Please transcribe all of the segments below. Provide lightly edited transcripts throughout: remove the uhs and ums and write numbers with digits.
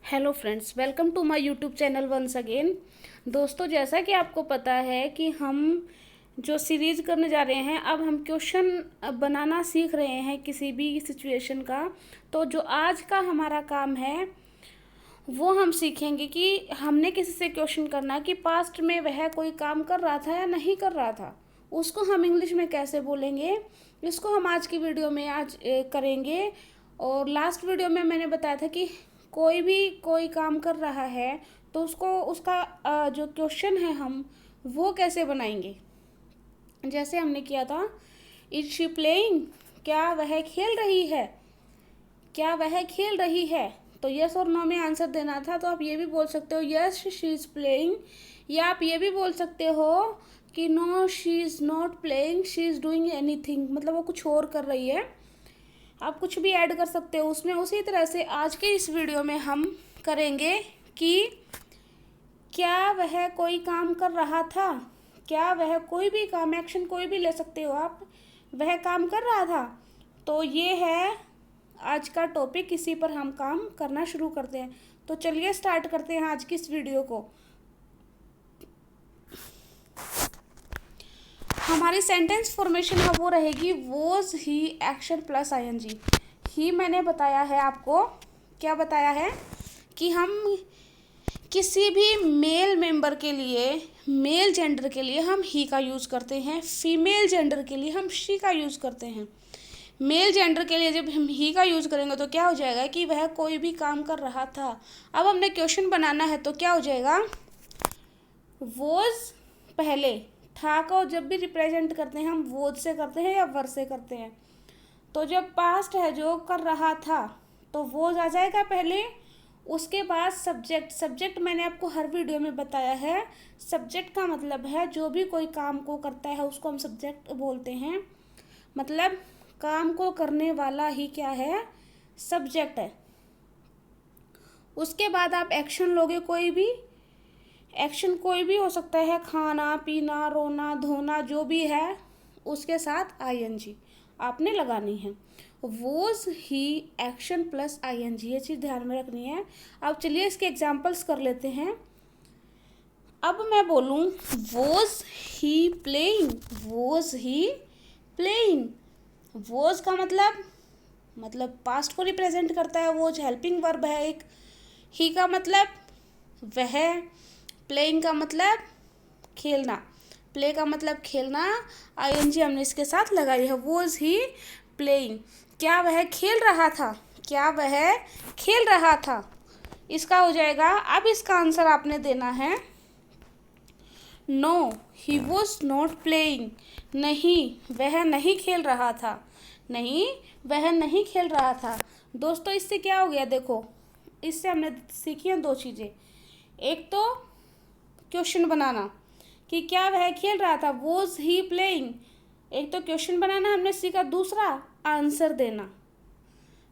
Hello friends, welcome to my YouTube channel once again. दोस्तों, जैसा कि आपको पता है कि हम जो सीरीज़ करने जा रहे हैं, अब हम क्वेश्चन बनाना सीख रहे हैं किसी भी सिचुएशन का। तो जो आज का हमारा काम है वो हम सीखेंगे कि हमने किसी से क्वेश्चन करना कि पास्ट में वह कोई काम कर रहा था या नहीं कर रहा था, उसको हम इंग्लिश में कैसे बोलेंगे। इसको हम आज की वीडियो में आज करेंगे। और लास्ट वीडियो में मैंने बताया था कि कोई भी कोई काम कर रहा है तो उसको उसका जो क्वेश्चन है हम वो कैसे बनाएंगे। जैसे हमने किया था, इज शी प्लेइंग, क्या वह खेल रही है, क्या वह खेल रही है। तो यस और नो में आंसर देना था। तो आप ये भी बोल सकते हो यस शी इज़ प्लेइंग, या आप ये भी बोल सकते हो कि no she is not playing, she is doing anything, मतलब वो कुछ और कर रही है। आप कुछ भी ऐड कर सकते हो उसमें। उसी तरह से आज के इस वीडियो में हम करेंगे कि क्या वह कोई काम कर रहा था, क्या वह कोई भी काम, एक्शन कोई भी ले सकते हो आप, वह काम कर रहा था। तो ये है आज का टॉपिक, इसी पर हम काम करना शुरू करते हैं। तो चलिए स्टार्ट करते हैं आज की इस वीडियो को। हमारी सेंटेंस फॉर्मेशन है वो रहेगी was he action plus ING. ही मैंने बताया है आपको, क्या बताया है कि हम किसी भी मेल मेंबर के लिए, मेल जेंडर के लिए हम ही का यूज़ करते हैं, फीमेल जेंडर के लिए हम शी का यूज़ करते हैं। मेल जेंडर के लिए जब हम ही का यूज़ करेंगे तो क्या हो जाएगा कि वह कोई भी काम कर रहा था। अब हमने क्वेश्चन बनाना है तो क्या हो जाएगा, वॉज पहले, था को जब भी रिप्रेजेंट करते हैं हम वॉज से करते हैं या वर से करते हैं। तो जब पास्ट है जो कर रहा था तो वॉज आ जाएगा पहले। उसके बाद सब्जेक्ट, सब्जेक्ट मैंने आपको हर वीडियो में बताया है, सब्जेक्ट का मतलब है जो भी कोई काम को करता है उसको हम सब्जेक्ट बोलते हैं। मतलब काम को करने वाला ही क्या है, सब्जेक्ट है। उसके बाद आप एक्शन लोगे, कोई भी एक्शन कोई भी हो सकता है, खाना पीना रोना धोना जो भी है, उसके साथ आईएनजी आपने लगानी है। Was he action plus ING, ये चीज़ ध्यान में रखनी है। अब चलिए इसके एग्जांपल्स कर लेते हैं। अब मैं बोलूँ was he playing, was he playing. Was का मतलब पास्ट को रिप्रेजेंट करता है, वॉज हेल्पिंग वर्ब है एक। ही का मतलब वह, प्लेइंग का मतलब खेलना, प्ले का मतलब खेलना, आईएनजी हमने इसके साथ लगाई है। वॉज ही प्लेइंग, क्या वह खेल रहा था, क्या वह खेल रहा था, इसका हो जाएगा। अब इसका आंसर आपने देना है no he was not playing, नहीं वह नहीं खेल रहा था, नहीं वह नहीं खेल रहा था। दोस्तों इससे क्या हो गया, देखो इससे हमने सीखी हैं दो चीज़ें। एक तो क्वेश्चन बनाना कि क्या वह खेल रहा था, वॉज ही प्लेइंग, एक तो क्वेश्चन बनाना हमने सीखा। दूसरा आंसर देना।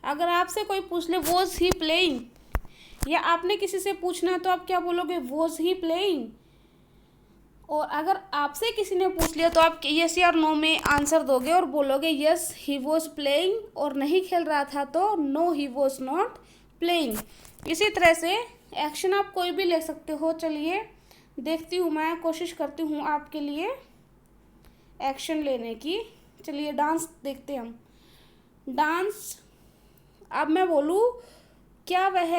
अगर आपसे कोई पूछ ले वॉज ही प्लेइंग, या आपने किसी से पूछना है तो आप क्या बोलोगे, वॉज ही प्लेइंग। और अगर आपसे किसी ने पूछ लिया तो आप यस या नो में आंसर दोगे और बोलोगे यस ही वॉज प्लेइंग, और नहीं खेल रहा था तो no he was not playing. इसी तरह से एक्शन आप कोई भी ले सकते हो। चलिए देखती हूँ, मैं कोशिश करती हूँ आपके लिए एक्शन लेने की। चलिए डांस देखते हैं हम। डांस, अब मैं बोलूँ क्या वह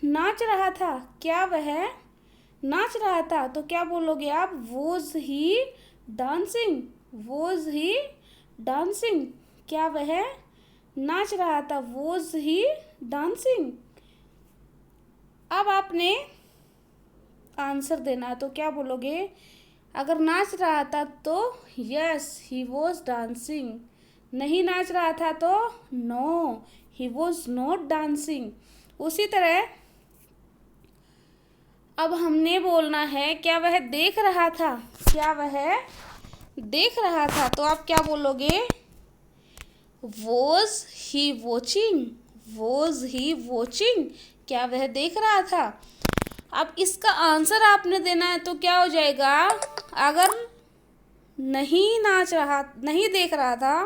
नाच रहा था, क्या वह नाच रहा था, तो क्या बोलोगे आप, was he dancing, was he dancing, क्या वह नाच रहा था, वॉज ही डांसिंग। अब आपने आंसर देना है तो क्या बोलोगे, अगर नाच रहा था तो यस ही वॉज डांसिंग, नहीं नाच रहा था तो no he was not dancing. उसी तरह अब हमने बोलना है क्या वह देख रहा था, क्या वह देख रहा था, तो आप क्या बोलोगे, was he watching, was he watching, क्या वह देख रहा था। अब इसका आंसर आपने देना है तो क्या हो जाएगा, अगर नहीं नाच रहा, नहीं देख रहा था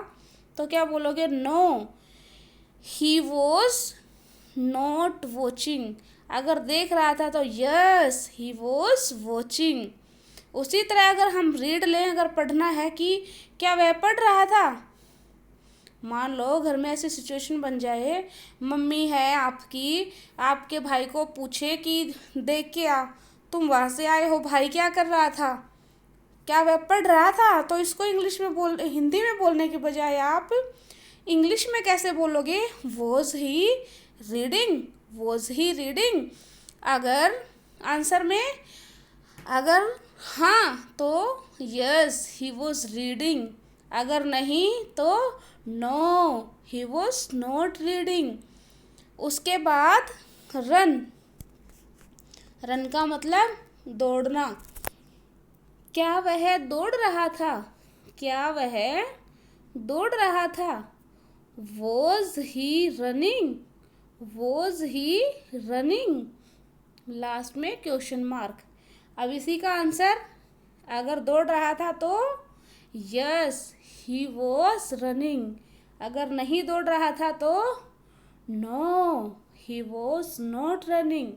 तो क्या बोलोगे, no he was not watching. अगर देख रहा था तो यस ही वॉज वॉचिंग। उसी तरह अगर हम रीड लें, अगर पढ़ना है कि क्या वह पढ़ रहा था। मान लो घर में ऐसी सिचुएशन बन जाए, मम्मी है आपकी, आपके भाई को पूछे कि देख के आ, तुम वहाँ से आए हो, भाई क्या कर रहा था, क्या वह पढ़ रहा था। तो इसको इंग्लिश में हिंदी में बोलने के बजाय आप इंग्लिश में कैसे बोलोगे, was he reading, was he reading. अगर आंसर में अगर हाँ तो यस ही वॉज रीडिंग, अगर नहीं तो no he was not reading. उसके बाद रन, रन का मतलब दौड़ना। क्या वह दौड़ रहा था, क्या वह दौड़ रहा था। Was he running, was he running, last में क्वेश्चन मार्क। अब इसी का आंसर, अगर दौड़ रहा था तो यस ही वॉज रनिंग, अगर नहीं दौड़ रहा था तो no he was not running,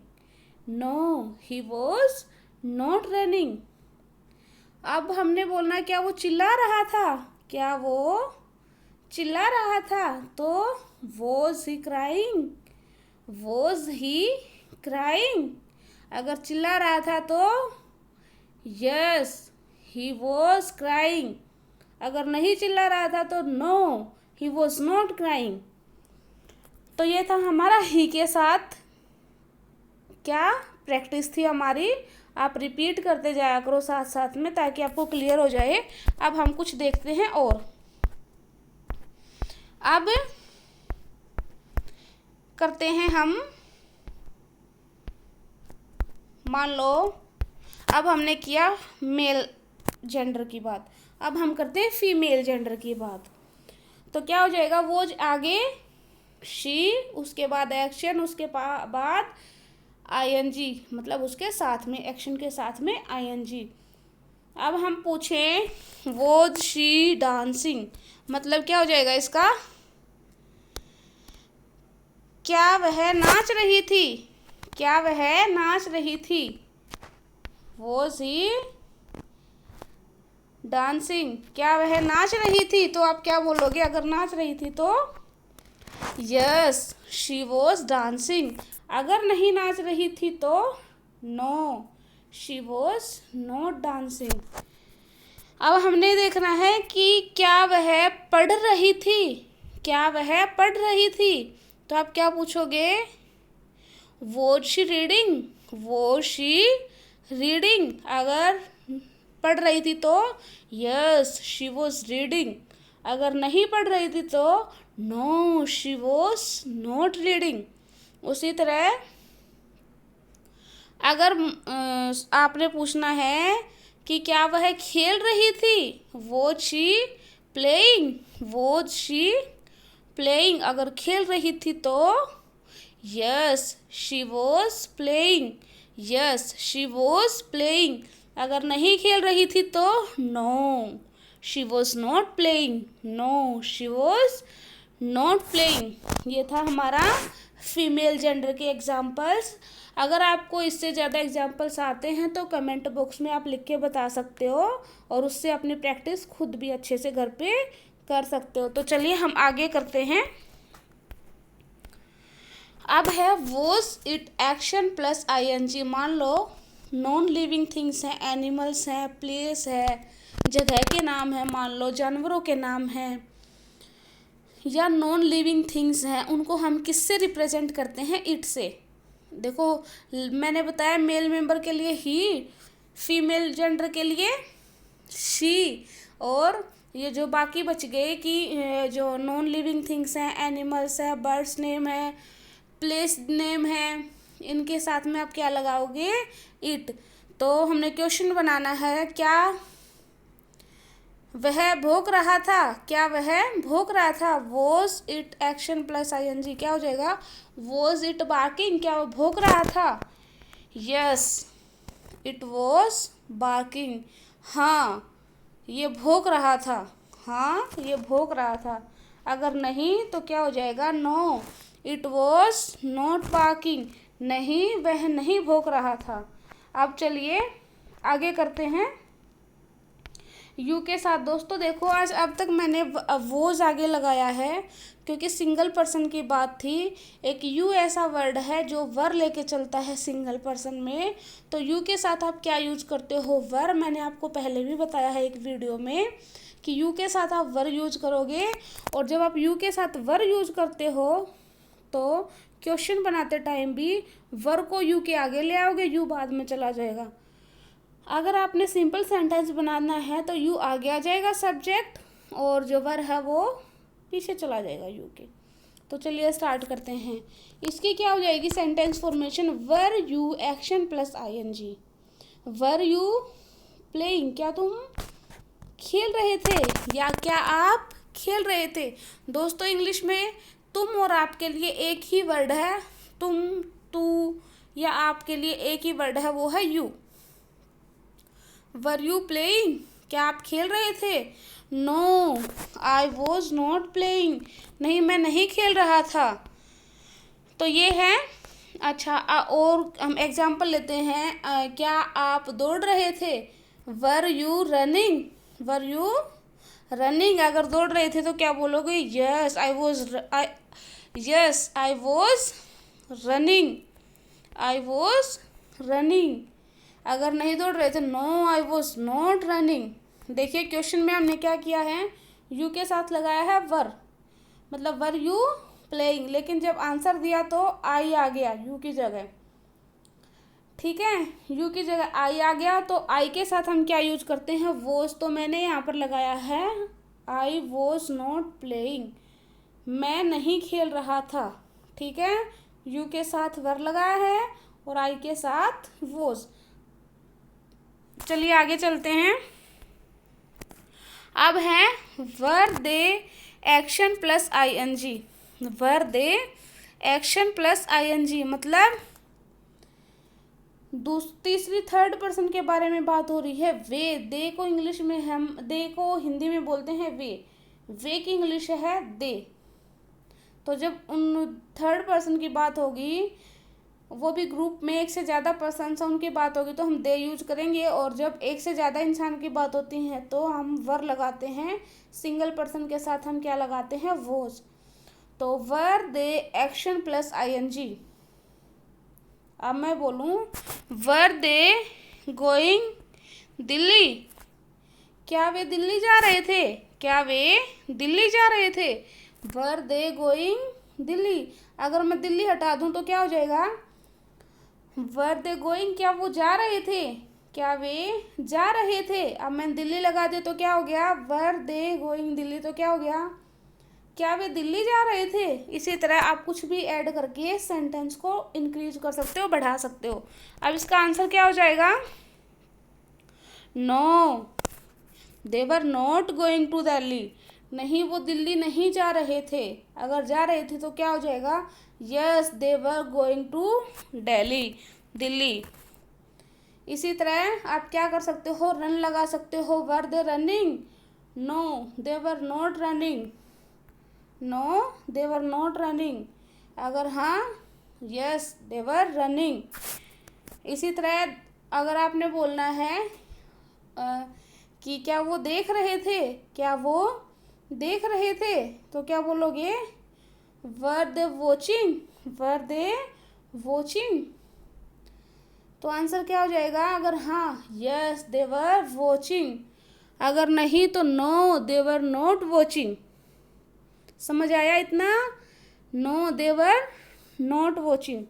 no he was not running. अब हमने बोलना क्या वो चिल्ला रहा था, क्या वो चिल्ला रहा था। तो was he crying, was he crying, अगर चिल्ला रहा था तो यस ही वॉज क्राइंग, अगर नहीं चिल्ला रहा था तो no he was not crying. तो ये था हमारा ही के साथ क्या प्रैक्टिस थी हमारी। आप रिपीट करते जाया करो साथ साथ में, ताकि आपको क्लियर हो जाए। अब हम कुछ देखते हैं और अब करते हैं हम, मान लो अब हमने किया मेल जेंडर की बात, अब हम करते हैं फीमेल जेंडर की बात। तो क्या हो जाएगा, वो आगे शी, उसके बाद एक्शन, उसके बाद आईएनजी, मतलब उसके साथ में एक्शन के साथ में आईएनजी। अब हम पूछें वॉज शी डांसिंग, मतलब क्या हो जाएगा इसका, क्या वह नाच रही थी, क्या वह नाच रही थी। वॉज ही डांसिंग, क्या वह नाच रही थी। तो आप क्या बोलोगे अगर नाच रही थी तो यस शी वॉज डांसिंग, अगर नहीं नाच रही थी तो no she was not dancing. अब हमने देखना है कि क्या वह पढ़ रही थी, क्या वह पढ़ रही थी। तो आप क्या पूछोगे, was she reading, was she reading, अगर पढ़ रही थी तो यस शी वॉज रीडिंग, अगर नहीं पढ़ रही थी तो no she was not reading. उसी तरह अगर आपने पूछना है कि क्या वह खेल रही थी, was she playing, was she playing, अगर खेल रही थी तो yes she was playing, yes she was playing, अगर नहीं खेल रही थी तो no she was not playing, no she was not playing. ये था हमारा फीमेल जेंडर के एग्जाम्पल्स। अगर आपको इससे ज़्यादा एग्जाम्पल्स आते हैं तो कमेंट बॉक्स में आप लिख के बता सकते हो, और उससे अपनी प्रैक्टिस खुद भी अच्छे से घर पे कर सकते हो। तो चलिए हम आगे करते हैं। अब है was it action plus ING. मान लो नॉन लिविंग थिंग्स हैं, एनिमल्स हैं, प्लेस है, जगह के नाम है, मान लो जानवरों के नाम हैं, या नॉन लिविंग थिंग्स हैं, उनको हम किससे रिप्रेजेंट करते हैं, इट से। देखो मैंने बताया मेल मेंबर के लिए ही, फीमेल जेंडर के लिए शी, और ये जो बाकी बच गए कि जो नॉन लिविंग थिंग्स हैं, एनिमल्स है, बर्ड्स नेम है, प्लेस नेम है, इनके साथ में आप क्या लगाओगे, इट। तो हमने क्वेश्चन बनाना है, क्या वह भौंक रहा था, क्या वह भौंक रहा था। Was it action plus ING, क्या हो जाएगा, वॉज इट बार्किंग, क्या वो भौंक रहा था। यस इट वॉज बार्किंग, हाँ ये भौंक रहा था, हाँ ये भौंक रहा था। अगर नहीं तो क्या हो जाएगा, no it was not barking, नहीं, वह नहीं भौंक रहा था। अब चलिए आगे करते हैं यू के साथ। दोस्तों देखो, आज अब तक मैंने वोज आगे लगाया है क्योंकि सिंगल पर्सन की बात थी। एक यू ऐसा वर्ड है जो वर लेके चलता है सिंगल पर्सन में। तो यू के साथ आप क्या यूज करते हो? वर। मैंने आपको पहले भी बताया है एक वीडियो में कि यू के साथ आप वर यूज करोगे, और जब आप यू के साथ वर यूज करते हो तो क्वेश्चन बनाते टाइम भी वर को यू के आगे ले आओगे, यू बाद में चला जाएगा। अगर आपने सिंपल सेंटेंस बनाना है तो यू आगे आ जाएगा सब्जेक्ट, और जो वर है वो पीछे चला जाएगा यू के। तो चलिए स्टार्ट करते हैं। इसकी क्या हो जाएगी sentence formation? Were you action plus ING. Were you playing, क्या तुम खेल रहे थे, या क्या आप खेल रहे थे? दोस्तों इंग्लिश में तुम और आपके लिए एक ही वर्ड है। तुम, तू या आपके लिए एक ही वर्ड है, वो है यू। वर यू प्लेइंग, क्या आप खेल रहे थे? No, I was not playing, नहीं मैं नहीं खेल रहा था। तो ये है। अच्छा, और हम एग्जाम्पल लेते हैं। क्या आप दौड़ रहे थे? Were you running, were you running. अगर दौड़ रहे थे तो क्या बोलोगे? Yes I was running, I was running. अगर नहीं दौड़ रहे थे, no I was not running. देखिए क्वेश्चन में हमने क्या किया है, यू के साथ लगाया है वर, मतलब वर यू प्लेइंग, लेकिन जब आंसर दिया तो आई आ गया यू की जगह। ठीक है, यू की जगह आई आ गया, तो आई के साथ हम क्या यूज करते हैं? वॉज। तो मैंने यहाँ पर लगाया है आई वॉज नॉट प्लेइंग, मैं नहीं खेल रहा था। ठीक है, यू के साथ वर लगाया है और आई के साथ वॉज। चलिए आगे चलते हैं। अब है वर दे एक्शन प्लस आईएनजी। वर दे एक्शन प्लस आईएनजी मतलब तीसरी थर्ड पर्सन के बारे में बात हो रही है। वे, दे को इंग्लिश में हम, दे को हिंदी में बोलते हैं वे की इंग्लिश है दे। तो जब उन थर्ड पर्सन की बात होगी, वो भी ग्रुप में एक से ज़्यादा पर्सन से उनकी बात होगी, तो हम दे यूज करेंगे। और जब एक से ज़्यादा इंसान की बात होती है तो हम वर लगाते हैं। सिंगल पर्सन के साथ हम क्या लगाते हैं? वोज। तो वर दे एक्शन प्लस आईएनजी। अब मैं बोलूँ वर दे गोइंग दिल्ली, क्या वे दिल्ली जा रहे थे? क्या वे दिल्ली जा रहे थे? वर दे गोइंग दिल्ली। अगर मैं दिल्ली हटा दूँ तो क्या हो जाएगा? वर दे गोइंग, क्या वो जा रहे थे? क्या वे जा रहे थे? अब मैं दिल्ली लगा दे तो क्या हो गया? वर दे गोइंग दिल्ली, तो क्या हो गया? क्या वे दिल्ली जा रहे थे? इसी तरह आप कुछ भी ऐड करके सेंटेंस को इंक्रीज कर सकते हो, बढ़ा सकते हो। अब इसका आंसर क्या हो जाएगा? No, they were not going to Delhi, नहीं वो दिल्ली नहीं जा रहे थे। अगर जा रहे थे तो क्या हो जाएगा? Yes they were going to Delhi. इसी तरह आप क्या कर सकते हो? रन लगा सकते हो। Were they running? No, they were not running, no they were not running. अगर हाँ, यस दे वर रनिंग। इसी तरह अगर आपने बोलना है कि क्या वो देख रहे थे? क्या वो देख रहे थे? तो क्या बोलोगे? Were they watching, were they watching. तो आंसर क्या हो जाएगा? अगर हाँ, यस दे वर वॉचिंग। अगर नहीं तो no, they were not watching. समझ आया इतना? No, they were not watching.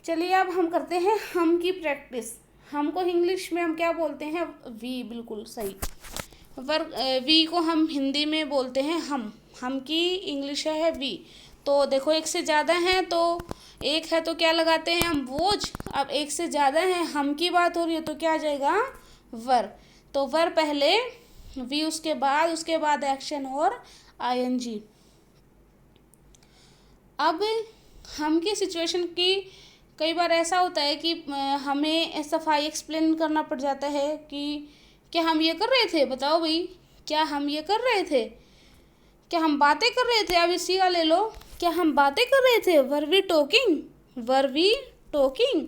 चलिए अब हम करते हैं हम की प्रैक्टिस। हमको इंग्लिश में हम क्या बोलते हैं? वी, बिल्कुल सही। वी को हम हिंदी में बोलते हैं हम की इंग्लिश है वी। तो देखो एक से ज़्यादा हैं तो एक है तो क्या लगाते हैं हम? वोज। अब एक से ज़्यादा हैं, हम की बात हो रही है तो क्या आ जाएगा? वर। तो वर पहले, वी उसके बाद एक्शन और आईएनजी। अब हम की सिचुएशन की कई बार ऐसा होता है कि हमें सफाई एक्सप्लेन करना पड़ जाता है कि क्या हम ये कर रहे थे? बताओ भाई, क्या हम ये कर रहे थे? क्या हम बातें कर रहे थे? अब इसी का ले लो, क्या हम बातें कर रहे थे? Were we talking? Were we talking?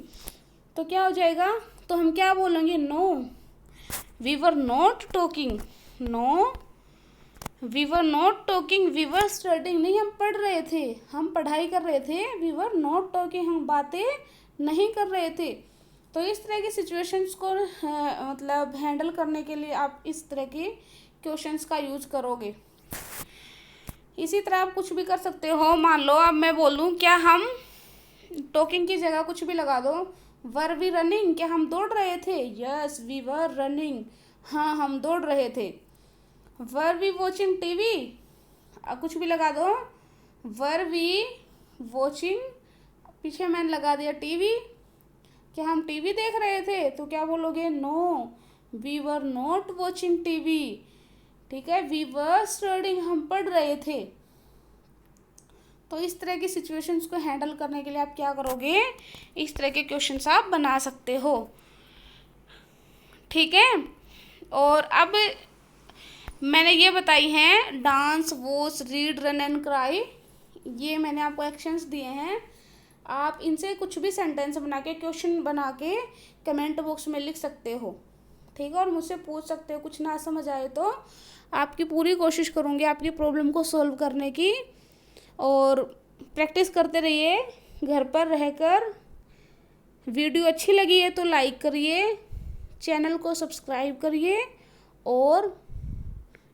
तो क्या हो जाएगा? तो हम क्या बोलेंगे? No, we were not talking. No, we were not talking, we were studying. नहीं, हम पढ़ रहे थे, हम पढ़ाई कर रहे थे। वी वर नॉट टॉकिंग, हम बातें नहीं कर रहे थे। तो इस तरह की सिचुएशंस को मतलब हैंडल करने के लिए आप इस तरह के क्वेश्चंस का यूज करोगे। इसी तरह आप कुछ भी कर सकते हो। मान लो अब मैं बोलूँ, क्या हम टॉकिंग की जगह कुछ भी लगा दो। Were we running? क्या हम दौड़ रहे थे? Yes, we were running. हाँ, हम दौड़ रहे थे। Were we watching TV? कुछ भी लगा दो। वर वी वॉचिंग, पीछे मैंने लगा दिया टीवी। क्या हम टीवी देख रहे थे? तो क्या बोलोगे? No, we were not watching TV. ठीक है, वी वर स्टडिंग, हम पढ़ रहे थे। तो इस तरह की सिचुएशंस को हैंडल करने के लिए आप क्या करोगे? इस तरह के क्वेश्चंस आप बना सकते हो। ठीक है, और अब मैंने ये बताई हैं dance, watch, read, run and cry. ये मैंने आपको एक्शंस दिए हैं। आप इनसे कुछ भी सेंटेंस बना के, क्वेश्चन बना के कमेंट बॉक्स में लिख सकते हो। ठीक है, और मुझसे पूछ सकते हो। कुछ ना समझ आए तो आपकी पूरी कोशिश करूँगी आपकी प्रॉब्लम को सॉल्व करने की। और प्रैक्टिस करते रहिए घर पर रहकर। वीडियो अच्छी लगी है तो लाइक करिए, चैनल को सब्सक्राइब करिए और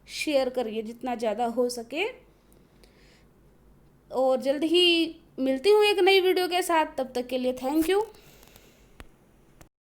शेयर करिए जितना ज़्यादा हो सके। और जल्द ही मिलती हूँ एक नई वीडियो के साथ। तब तक के लिए थैंक यू।